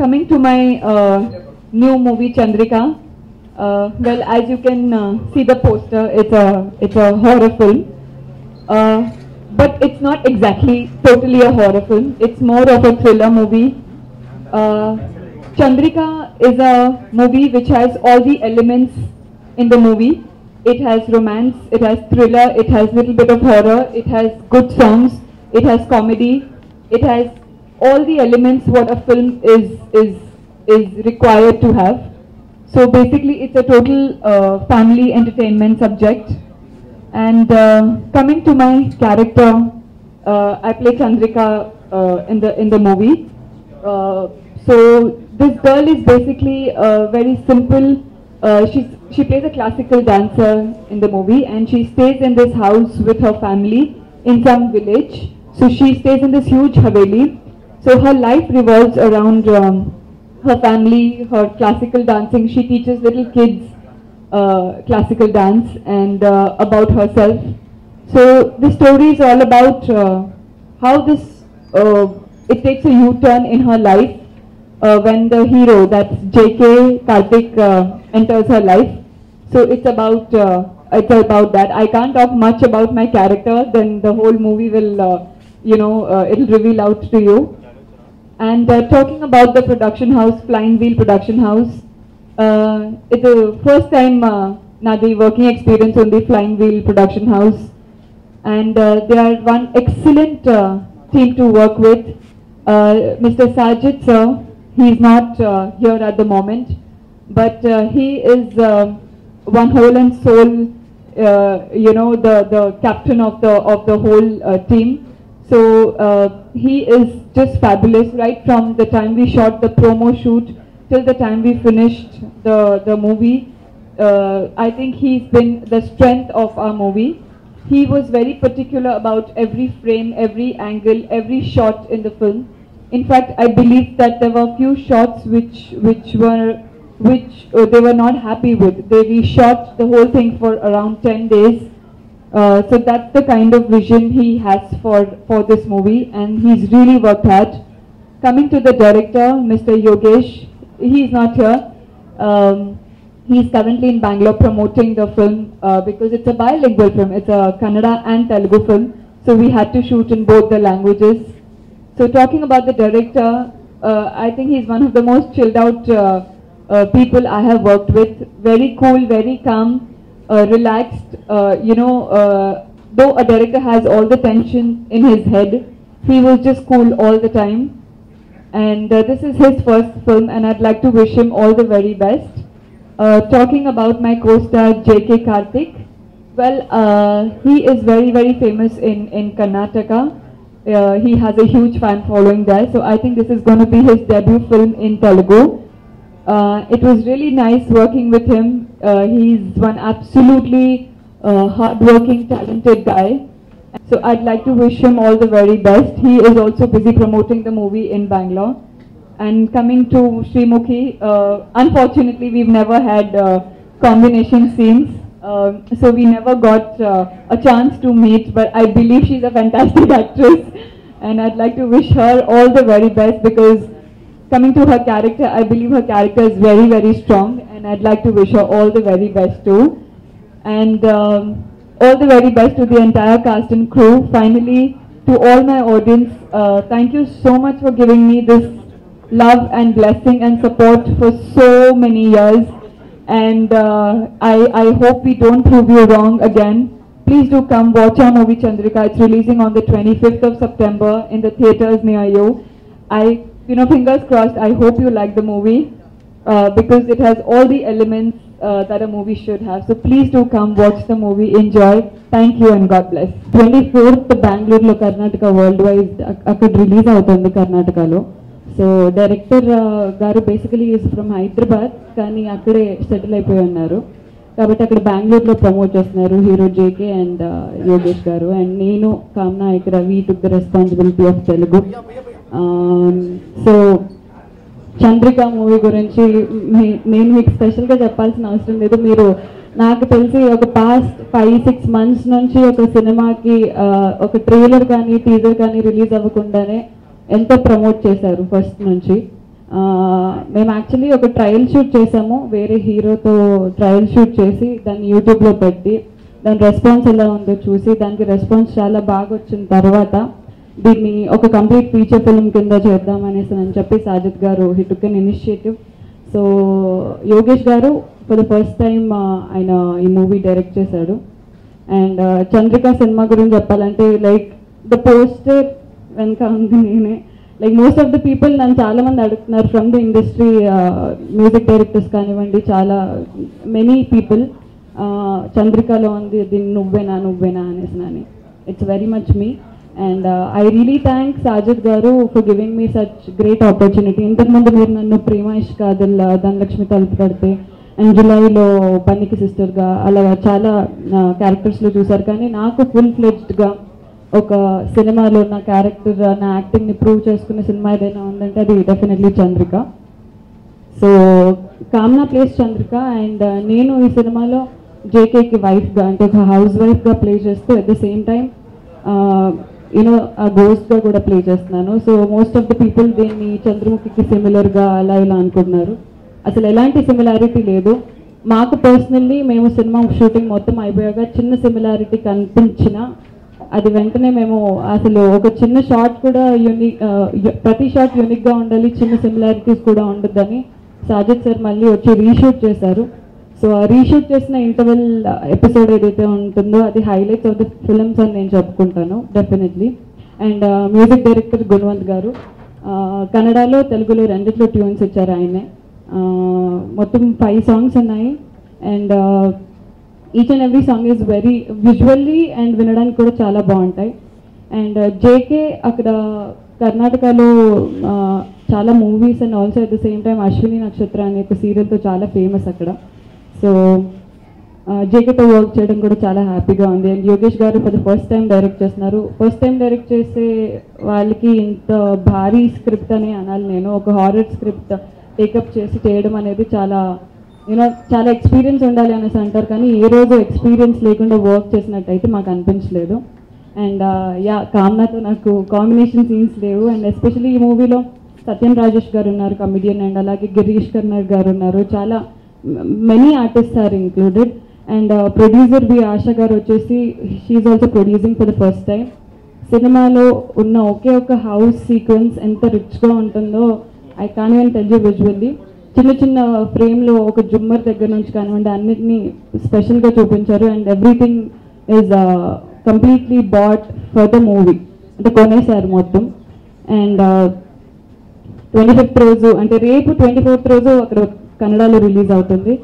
Coming to my new movie Chandrika, well, as you can see the poster, it's a horror film, but it's not exactly totally a horror film. It's more of a thriller movie. Chandrika is a movie which has all the elements in the movie. It has romance, it has thriller, it has little bit of horror, it has good songs, it has comedy, it has all the elements what a film is required to have. So basically it's a total family entertainment subject. And coming to my character, I play Chandrika in the movie. So this girl is basically very simple. She plays a classical dancer in the movie, and she stays in this house with her family in some village. So she stays in this huge haveli. So her life revolves around her family, her classical dancing. She teaches little kids classical dance and about herself. So the story is all about how this it takes a U-turn in her life when the hero, that's J.K. Karthik, enters her life. So it's about that. I can't talk much about my character. Then the whole movie will, it'll reveal out to you. And talking about the production house, Flying Wheel Production House, it's the first time Nadi working experience on the Flying Wheel Production House, and they are one excellent team to work with. Mr. Sajid sir, he is not here at the moment, but he is one whole and soul, the captain of the whole team. So he is just fabulous right from the time we shot the promo shoot till the time we finished the movie. I think he's been the strength of our movie. He was very particular about every frame, every angle, every shot in the film. In fact, I believe that there were few shots which they were not happy with. They reshot the whole thing for around 10 days. So that's the kind of vision he has for this movie, and he's really worked hard. Coming to the director, Mr. Yogesh, he's not here. He's currently in Bangalore promoting the film because it's a bilingual film. It's a Kannada and Telugu film, so we had to shoot in both the languages. So talking about the director, I think he's one of the most chilled out people I have worked with. Very cool, very calm. Relaxed, though a director has all the tension in his head, he was just cool all the time. And this is his first film, and I'd like to wish him all the very best. Talking about my co-star J.K. Karthik, well, he is very, very famous in Karnataka. He has a huge fan following there, so I think this is going to be his debut film in Telugu. It was really nice working with him. He's one absolutely hard-working, talented guy. So I'd like to wish him all the very best. He is also busy promoting the movie in Bangalore. And coming to Srimukhi, unfortunately we've never had combination scenes. So we never got a chance to meet, but I believe she's a fantastic actress. And I'd like to wish her all the very best because coming to her character, I believe her character is very, very strong, and I'd like to wish her all the very best too. And all the very best to the entire cast and crew. Finally, to all my audience, thank you so much for giving me this love and blessing and support for so many years. And I hope we don't prove you wrong again. Please do come watch our movie Chandrika. It's releasing on the 25th of September in the theatres near you. Fingers crossed, I hope you like the movie because it has all the elements that a movie should have. So please do come watch the movie, enjoy. Thank you and God bless. 24th Bangalore Karnataka worldwide akkad release avutundi Karnataka lo. So director garu basically is from Hyderabad kani akkade settle అయిపోయి ఉన్నారు. కాబట్టి అక్కడ బెంగళూరులో promote చేస్తున్నారు hero JK and Yogesh గారు and నేను కామ్నా ఇక్కడ we took the responsibility of Telugu. So Chandrika movie గురించి నేను మీకు స్పెషల్గా చెప్పాల్సిన అవసరం లేదు. మీరు నాకు తెలిసి ఒక పాస్ట్ 5-6 months నుంచి ఒక సినిమాకి ఒక ట్రైలర్ కానీ టీజర్ కానీ రిలీజ్ అవ్వకుండానే ఎంతో ప్రమోట్ చేశారు ఫస్ట్ నుంచి. మేము యాక్చువల్లీ ఒక ట్రయల్ షూట్ చేసాము, వేరే హీరోతో ట్రయల్ షూట్ చేసి దాన్ని యూట్యూబ్లో పెట్టి దాని రెస్పాన్స్ ఎలా ఉందో చూసి దానికి రెస్పాన్స్ చాలా బాగా వచ్చిన తర్వాత దీన్ని ఒక కంప్లీట్ ఫీచర్ ఫిల్మ్ కింద చేద్దాం అనేసి అని చెప్పి సాజిద్ గారు he took an initiative. So Yogesh గారు ఫర్ ద ఫస్ట్ టైం ఆయన ఈ మూవీ డైరెక్ట్ చేశాడు. అండ్ చంద్రిక సినిమా గురించి చెప్పాలంటే లైక్ ద పోస్టర్ వెనక ఉంది నేనే. Like most of the people నన్ను చాలామంది అడుగుతున్నారు from the industry, music directors కానివ్వండి, చాలా మెనీ పీపుల్ చంద్రికలో ఉంది దీన్ని నువ్వేనా అనేసి అని. It's very much me. And I really thank Sajid garu for giving me such great opportunity. ఇంతకుముందు మీరు నన్ను ప్రేమ ఇష్ కాదల్, ధనలక్ష్మి తలుపు తడితే అండ్ జులైలో బన్నీకి సిస్టర్గా అలా చాలా క్యారెక్టర్స్లో చూసారు. కానీ నాకు ఫుల్ ఫ్లెడ్జ్డ్గా ఒక సినిమాలో నా క్యారెక్టర్, నా యాక్టింగ్ని ప్రూవ్ చేసుకునే సినిమా ఏదైనా ఉందంటే అది definitely Chandrika. So Kamna place Chandrika. And నేను ఈ సినిమాలో జేకేకి వైఫ్గా, అంటే ఒక హౌస్ వైఫ్గా ప్లే చేస్తూ at the same time you know ఆ గోస్ట్గా కూడా ప్లే చేస్తున్నాను. So most of the people దీన్ని చంద్రముఖికి సిమిలర్గా అలా ఇలా అనుకుంటున్నారు. అసలు ఎలాంటి సిమిలారిటీ లేదు. మాకు పర్సనల్లీ మేము సినిమా షూటింగ్ మొత్తం అయిపోయాక చిన్న సిమిలారిటీ కనిపించిన అది వెంటనే మేము అసలు ఒక చిన్న షాట్ కూడా ప్రతి షాట్ యూనిక్గా ఉండాలి, చిన్న సిమిలారిటీస్ కూడా ఉండొద్దని సాజిద్ సార్ మళ్ళీ వచ్చి రీషూట్ చేశారు. సో ఆ రీషూట్ చేసిన ఇంటర్వెల్ ఎపిసోడ్ ఏదైతే ఉంటుందో అది హైలైట్స్ ఆఫ్ ద ఫిల్మ్స్ అని నేను చెప్పుకుంటాను definitely. And music director Gunwant గారు కన్నడలో తెలుగులో రెండిట్లో ట్యూన్స్ ఇచ్చారు ఆయనే. మొత్తం 5 సాంగ్స్ ఉన్నాయి. And each and every song is very visually and వినడానికి కూడా చాలా బాగుంటాయి. అండ్ జేకే అక్కడ కర్ణాటకలో చాలా movies and also at the same time Ashwini నక్షత్ర అనే ఒక సీరియల్తో చాలా ఫేమస్ అక్కడ. సో జేకేతో వర్క్ చేయడం కూడా చాలా హ్యాపీగా ఉంది. అండ్ యోగేష్ గారు for the first time direct చేస్తున్నారు. ఫస్ట్ టైం డైరెక్ట్ చేసే వాళ్ళకి ఇంత భారీ స్క్రిప్ట్ అని అనాలి నేను. ఒక హారర్ స్క్రిప్ట్ టేకప్ చేసి చేయడం అనేది చాలా చాలా ఎక్స్పీరియన్స్ ఉండాలి అనేసి అంటారు, కానీ ఏ రోజు ఎక్స్పీరియన్స్ లేకుండా వర్క్ చేసినట్టయితే మాకు అనిపించలేదు. అండ్ కామ్నాతో నాకు కాంబినేషన్ సీన్స్ లేవు. అండ్ ఎస్పెషల్లీ ఈ మూవీలో సత్యం రాజేష్ గారు ఉన్నారు కమిడియన్, అండ్ అలాగే గిరీష్ కర్నాడ్ గారు ఉన్నారు. చాలా many artist are included. And producer B Asha గారు వచ్చేసి she also producing for the first time. సినిమాలో ఉన్న ఒకే ఒక హౌస్ సీక్వెన్స్ ఎంత రిచ్గా ఉంటుందో I can even tell you visually. చిన్న చిన్న ఫ్రేమ్లో ఒక జుమ్మర్ దగ్గర నుంచి కానివ్వండి అన్నిటినీ స్పెషల్గా చూపించారు. And everything is completely bought for the movie, అంటే కొనేసారు మొత్తం. అండ్ 25th రోజు అంటే రేపు 24th రోజు అక్కడ కన్నడలో రిలీజ్ అవుతుంది.